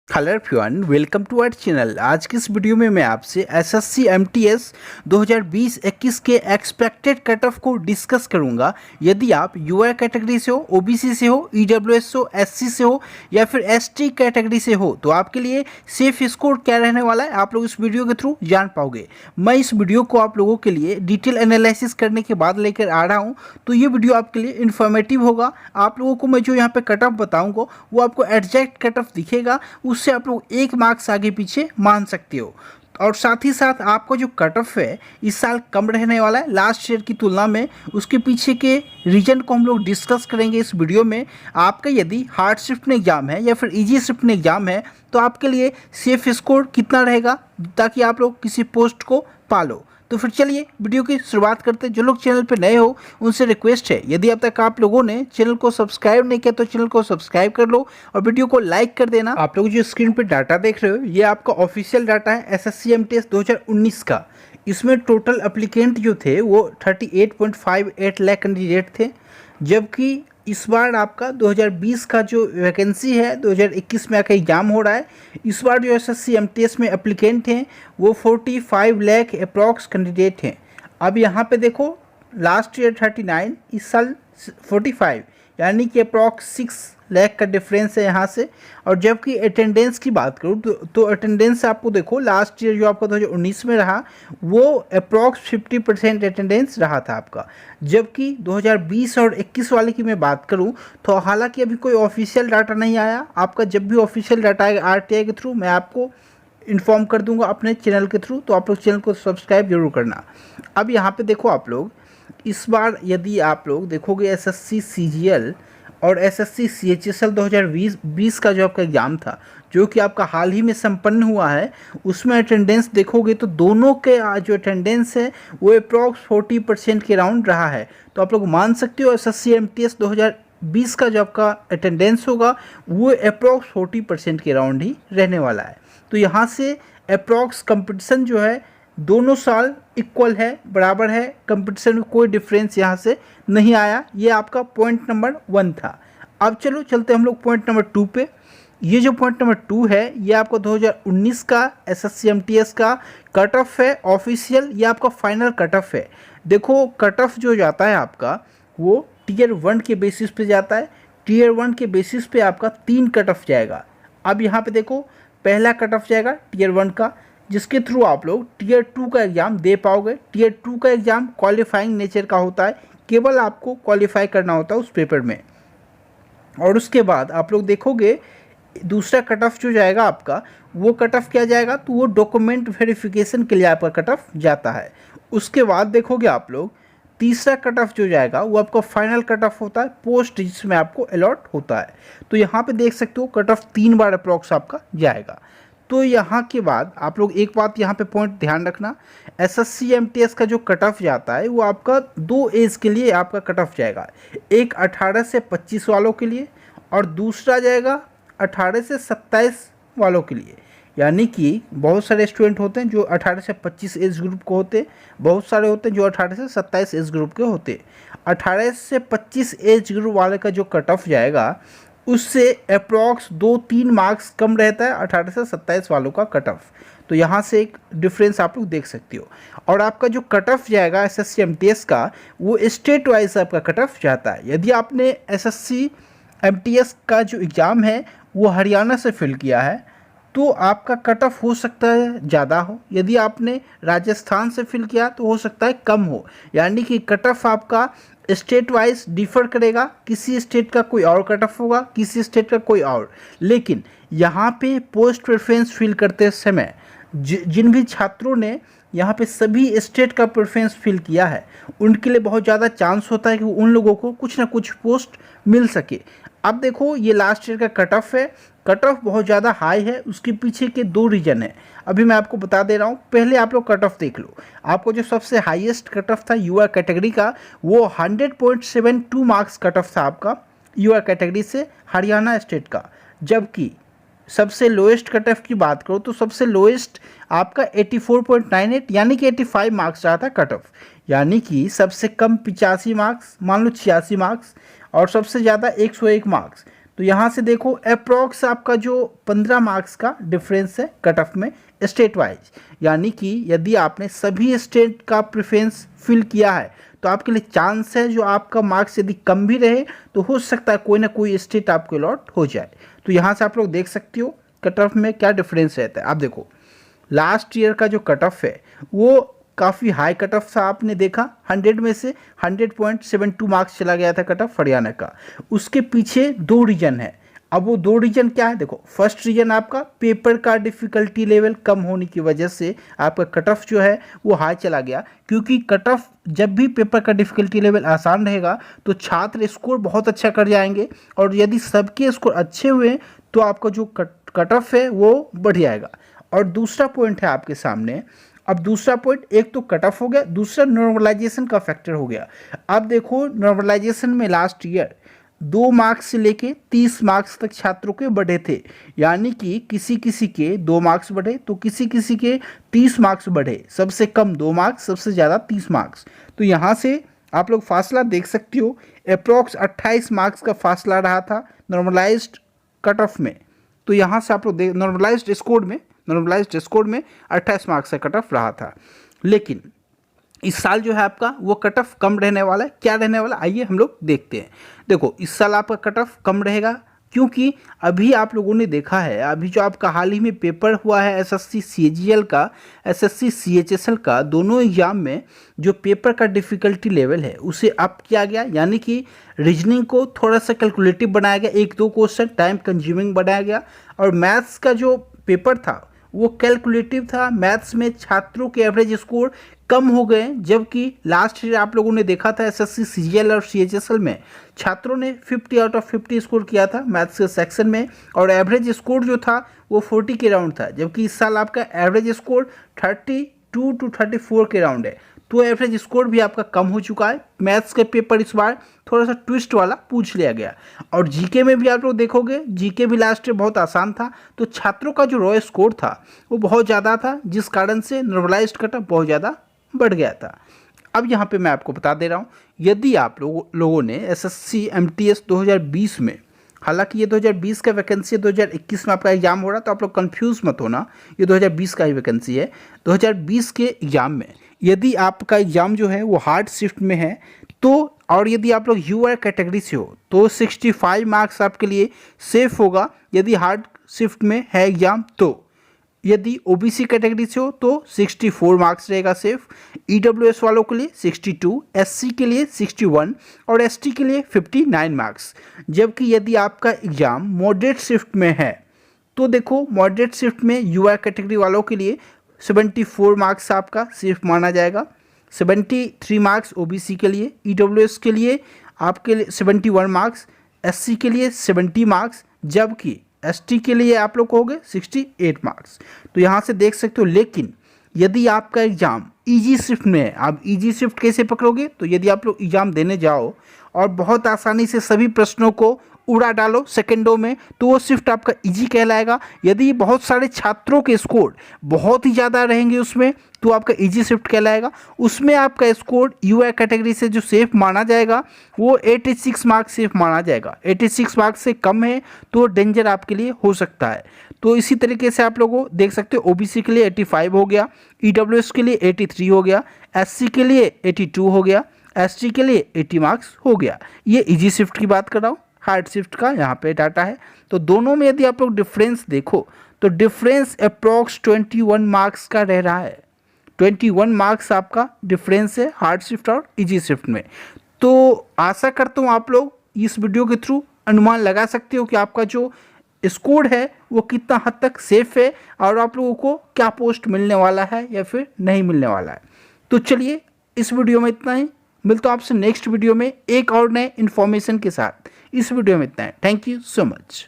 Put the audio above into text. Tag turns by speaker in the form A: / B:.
A: Hello everyone, welcome to our channel. आज की इस वीडियो में मैं आपसे एसएससी एमटीएस 2020-21 के एक्सपेक्टेड कट ऑफ को डिस्कस करूंगा। यदि आप यूआर कैटेगरी से हो, ओबीसी से हो, ईडब्ल्यूएस हो, एससी से हो या फिर एसटी कैटेगरी से हो तो आपके लिए सेफ स्कोर क्या रहने वाला है आप लोग इस वीडियो के थ्रू जान पाओगे। मैं इस वीडियो को आप लोगों के लिए डिटेल एनालिसिस करने के बाद लेकर आ रहा हूँ, तो ये वीडियो आपके लिए इन्फॉर्मेटिव होगा। आप लोगों को मैं जो यहाँ पे कट ऑफ बताऊँगा वो आपको एग्जैक्ट कट ऑफ दिखेगा, उससे आप लोग 1 मार्क्स आगे पीछे मान सकते हो। और साथ ही साथ आपका जो कट ऑफ है इस साल कम रहने वाला है लास्ट ईयर की तुलना में। उसके पीछे के रीजन को हम लोग डिस्कस करेंगे इस वीडियो में। आपका यदि हार्ड शिफ्ट में एग्जाम है या फिर इजी शिफ्ट में एग्जाम है तो आपके लिए सेफ स्कोर कितना रहेगा ताकि आप लोग किसी पोस्ट को पालो। तो फिर चलिए वीडियो की शुरुआत करते हैं। जो लोग चैनल पर नए हो उनसे रिक्वेस्ट है, यदि अब तक आप लोगों ने चैनल को सब्सक्राइब नहीं किया तो चैनल को सब्सक्राइब कर लो और वीडियो को लाइक कर देना। आप लोग जो स्क्रीन पे डाटा देख रहे हो ये आपका ऑफिशियल डाटा है एसएससी एमटीएस 2019 का। इसमें टोटल एप्लीकेंट जो थे वो 38.58 लाख कैंडिडेट थे, जबकि इस बार आपका 2020 का जो वैकेंसी है 2021 में आकर एग्जाम हो रहा है। इस बार जो एसएससी एमटीएस में एप्लीकेंट हैं वो 45 लाख अप्रॉक्स कैंडिडेट हैं। अब यहाँ पे देखो, लास्ट ईयर 39, इस साल 45, यानी कि अप्रॉक्स 6 लाख का डिफरेंस है यहाँ से। और जबकि अटेंडेंस की बात करूँ तो अटेंडेंस आपको देखो, लास्ट ईयर जो आपका 2019 में रहा वो अप्रॉक्स 50% अटेंडेंस रहा था आपका। जबकि 2020 और 21 वाले की मैं बात करूं तो हालांकि अभी कोई ऑफिशियल डाटा नहीं आया आपका। जब भी ऑफिशियल डाटा आएगा आरटीआई के थ्रू मैं आपको इन्फॉर्म कर दूंगा अपने चैनल के थ्रू, तो आप लोग चैनल को सब्सक्राइब जरूर करना। अब यहाँ पे देखो आप लोग, इस बार यदि आप लोग देखोगे एसएससी सीजीएल और एसएससी सीएचएसएल 2020 का जो आपका एग्ज़ाम था जो कि आपका हाल ही में संपन्न हुआ है, उसमें अटेंडेंस देखोगे तो दोनों के जो अटेंडेंस है वो अप्रॉक्स 40% के राउंड रहा है। तो आप लोग मान सकते हो एसएससी एमटीएस 2020 का जो आपका अटेंडेंस होगा वो अप्रॉक्स 40% के राउंड ही रहने वाला है। तो यहाँ से अप्रॉक्स कंपटीशन जो है दोनों साल इक्वल है, बराबर है, कंपटीशन में कोई डिफरेंस यहाँ से नहीं आया। ये आपका पॉइंट नंबर 1 था। अब चलो चलते हम लोग पॉइंट नंबर 2 पे। ये जो पॉइंट नंबर 2 है ये आपका 2019 का एसएससी एमटीएस का कट ऑफ है ऑफिशियल, ये आपका फाइनल कट ऑफ है। देखो कट ऑफ जो जाता है आपका वो टीयर 1 के बेसिस पे जाता है। टीयर 1 के बेसिस पे आपका 3 कट ऑफ जाएगा। अब यहाँ पे देखो, पहला कट ऑफ जाएगा टीयर 1 का, जिसके थ्रू आप लोग टीयर 2 का एग्ज़ाम दे पाओगे। टीयर 2 का एग्ज़ाम क्वालिफाइंग नेचर का होता है, केवल आपको क्वालिफाई करना होता है उस पेपर में। और उसके बाद आप लोग देखोगे दूसरा कट ऑफ जो जाएगा आपका, वो कट ऑफ क्या जाएगा तो वो डॉक्यूमेंट वेरिफिकेशन के लिए आपका कट ऑफ जाता है। उसके बाद देखोगे आप लोग तीसरा कट ऑफ जो जाएगा वो आपका फाइनल कट ऑफ होता है पोस्ट, जिसमें आपको अलॉट होता है। तो यहाँ पे देख सकते हो कट ऑफ 3 बार अप्रॉक्स आपका जाएगा। तो यहाँ के बाद आप लोग एक बात यहाँ पे पॉइंट ध्यान रखना, एसएससी एमटीएस का जो कट ऑफ जाता है वो आपका 2 एज के लिए आपका कट ऑफ जाएगा। एक 18 से 25 वालों के लिए और दूसरा जाएगा 18 से 27 वालों के लिए। यानी कि बहुत सारे स्टूडेंट होते हैं जो 18 से 25 एज ग्रुप को होते, बहुत सारे होते हैं जो 18 से 27 एज ग्रुप के होते। 18 से 25 एज ग्रुप वाले का जो कट ऑफ जाएगा उससे अप्रॉक्स 2-3 मार्क्स कम रहता है 18 से 27 वालों का कट ऑफ। तो यहाँ से एक डिफरेंस आप लोग देख सकते हो। और आपका जो कट ऑफ जाएगा एसएससी एमटीएस का वो स्टेट वाइज आपका कट ऑफ जाता है। यदि आपने एसएससी एमटीएस का जो एग्ज़ाम है वो हरियाणा से फिल किया है तो आपका कट ऑफ हो सकता है ज़्यादा हो, यदि आपने राजस्थान से फिल किया तो हो सकता है कम हो। यानी कि कट ऑफ आपका स्टेट वाइज डिफर करेगा, किसी स्टेट का कोई और कट ऑफ होगा, किसी स्टेट का कोई और। लेकिन यहाँ पे पोस्ट प्रेफरेंस फिल करते समय जिन भी छात्रों ने यहाँ पे सभी स्टेट का प्रेफरेंस फिल किया है उनके लिए बहुत ज़्यादा चांस होता है कि उन लोगों को कुछ ना कुछ पोस्ट मिल सके। अब देखो ये लास्ट ईयर का कट ऑफ है, कट ऑफ बहुत ज़्यादा हाई है। उसके पीछे के 2 रीज़न है, अभी मैं आपको बता दे रहा हूँ। पहले आप लोग कट ऑफ देख लो। आपको जो सबसे हाईएस्ट कट ऑफ था यूआर कैटेगरी का वो 100.72 मार्क्स कट ऑफ था आपका यूआर कैटेगरी से हरियाणा स्टेट का। जबकि सबसे लोएस्ट कट ऑफ की बात करो तो सबसे लोएस्ट आपका 84.98 यानी कि 85 मार्क्स रहा था कट ऑफ। यानी कि सबसे कम 85 मार्क्स, मान लो 86 मार्क्स, और सबसे ज़्यादा 101 मार्क्स। तो यहाँ से देखो अप्रॉक्स आपका जो 15 मार्क्स का डिफरेंस है कट ऑफ में स्टेट वाइज, यानी कि यदि आपने सभी स्टेट का प्रेफरेंस फिल किया है तो आपके लिए चांस है जो आपका मार्क्स यदि कम भी रहे तो हो सकता है कोई ना कोई स्टेट आपको अलॉट हो जाए। तो यहाँ से आप लोग देख सकते हो कट ऑफ में क्या डिफरेंस रहता है। आप देखो लास्ट ईयर का जो कट ऑफ है वो काफ़ी हाई कट ऑफ था, आपने देखा 100 में से 100.72 मार्क्स चला गया था कट ऑफ हरियाणा का। उसके पीछे दो रीजन है। अब वो दो रीजन क्या है, देखो फर्स्ट रीजन आपका पेपर का डिफ़िकल्टी लेवल कम होने की वजह से आपका कट ऑफ जो है वो हाई चला गया, क्योंकि कट ऑफ जब भी पेपर का डिफ़िकल्टी लेवल आसान रहेगा तो छात्र स्कोर बहुत अच्छा कर जाएंगे, और यदि सबके स्कोर अच्छे हुए तो आपका जो कट ऑफ है वो बढ़ जाएगा। और दूसरा पॉइंट है आपके सामने। अब दूसरा पॉइंट, एक तो कट ऑफ हो गया, दूसरा नॉर्मलाइजेशन का फैक्टर हो गया। अब देखो नॉर्मलाइजेशन में लास्ट ईयर 2 मार्क्स से लेके 30 मार्क्स तक छात्रों के बढ़े थे, यानी कि किसी किसी के 2 मार्क्स बढ़े तो किसी किसी के 30 मार्क्स बढ़े। सबसे कम 2 मार्क्स, सबसे ज़्यादा 30 मार्क्स। तो यहाँ से आप लोग फासला देख सकते हो, अप्रॉक्स 28 मार्क्स का फासला रहा था नॉर्मलाइज्ड कट ऑफ में। तो यहाँ से आप लोग नॉर्मलाइज्ड स्कोर में 28 मार्क्स का कट ऑफ रहा था। लेकिन इस साल जो है आपका वो कट ऑफ कम रहने वाला है। क्या रहने वाला, आइए हम लोग देखते हैं। देखो इस साल आपका कट ऑफ कम रहेगा, क्योंकि अभी आप लोगों ने देखा है, अभी जो आपका हाल ही में पेपर हुआ है एसएससी सीजीएल का, एसएससी सीएचएसएल का, दोनों एग्जाम में जो पेपर का डिफ़िकल्टी लेवल है उसे अप किया गया, यानी कि रीजनिंग को थोड़ा सा कैलकुलेटिव बनाया गया, 1-2 क्वेश्चन टाइम कंज्यूमिंग बनाया गया। और मैथ्स का जो पेपर था वो कैलकुलेटिव था। मैथ्स में छात्रों के एवरेज स्कोर कम हो गए, जबकि लास्ट ईयर आप लोगों ने देखा था एसएससी सीजीएल और सीएचएसएल में छात्रों ने 50 आउट ऑफ 50 स्कोर किया था मैथ्स के सेक्शन में, और एवरेज स्कोर जो था वो 40 के राउंड था। जबकि इस साल आपका एवरेज स्कोर 32 to 34 के राउंड है, तो एवरेज स्कोर भी आपका कम हो चुका है। मैथ्स के पेपर इस बार थोड़ा सा ट्विस्ट वाला पूछ लिया गया। और जीके में भी आप लोग देखोगे, जीके भी लास्ट ईयर बहुत आसान था, तो छात्रों का जो रॉ स्कोर था वो बहुत ज़्यादा था, जिस कारण से नॉर्मलाइज्ड कट ऑफ बहुत ज़्यादा बढ़ गया था। अब यहाँ पे मैं आपको बता दे रहा हूँ, यदि आप लोगों ने एसएससी एमटीएस 2020 में, हालांकि ये 2020 का वैकेंसी है, 2021 में आपका एग्जाम हो रहा है, तो आप लोग कंफ्यूज मत होना, ये 2020 का ही वैकेंसी है। 2020 के एग्ज़ाम में यदि आपका एग्ज़ाम जो है वो हार्ड शिफ्ट में है तो, और यदि आप लोग यूआर कैटेगरी से हो तो 65 मार्क्स आपके लिए सेफ होगा यदि हार्ड शिफ्ट में है एग्ज़ाम। तो यदि ओबीसी कैटेगरी से हो तो 64 मार्क्स रहेगा सेफ, ईडब्ल्यूएस वालों के लिए 62, एससी के लिए 61 और एसटी के लिए 59 मार्क्स। जबकि यदि आपका एग्ज़ाम मॉडरेट शिफ्ट में है तो देखो मॉडरेट शिफ्ट में यूआर कैटेगरी वालों के लिए 74 मार्क्स आपका सेफ माना जाएगा, 73 मार्क्स ओबीसी के लिए, ईडब्ल्यूएस के लिए आपके लिए 71 मार्क्स, एससी के लिए 70 मार्क्स, जबकि एसटी के लिए आप लोग कहोगे 68 मार्क्स। तो यहाँ से देख सकते हो। लेकिन यदि आपका एग्ज़ाम इजी शिफ्ट में है, आप इजी शिफ्ट कैसे पकड़ोगे, तो यदि आप लोग एग्ज़ाम देने जाओ और बहुत आसानी से सभी प्रश्नों को उड़ा डालो सेकंडों में, तो वो शिफ्ट आपका इजी कहलाएगा। यदि बहुत सारे छात्रों के स्कोर बहुत ही ज़्यादा रहेंगे उसमें, तो आपका इजी शिफ्ट कहलाएगा। उसमें आपका स्कोर यूआर कैटेगरी से जो सेफ माना जाएगा वो 86 मार्क्स सेफ माना जाएगा। 86 मार्क्स से कम है तो डेंजर आपके लिए हो सकता है। तो इसी तरीके से आप लोगों देख सकते हो, ओबीसी के लिए 85 हो गया, ईडब्ल्यूएस के लिए 83 हो गया, एससी के लिए 82 हो गया, एसटी के लिए 80 मार्क्स हो गया। ये इजी शिफ्ट की बात कर रहा हूँ, हार्ड शिफ्ट का यहाँ पे डाटा है। तो दोनों में यदि आप लोग डिफरेंस देखो तो डिफरेंस अप्रॉक्स 21 मार्क्स का रह रहा है। 21 मार्क्स आपका डिफरेंस है हार्ड शिफ्ट और इजी शिफ्ट में। तो आशा करता हूँ आप लोग इस वीडियो के थ्रू अनुमान लगा सकते हो कि आपका जो स्कोर है वो कितना हद तक सेफ है और आप लोगों को क्या पोस्ट मिलने वाला है या फिर नहीं मिलने वाला है। तो चलिए इस वीडियो में इतना ही, मिलता हूँ आपसे नेक्स्ट वीडियो में एक और नए इन्फॉर्मेशन के साथ। इस वीडियो में इतना है। Thank you so much.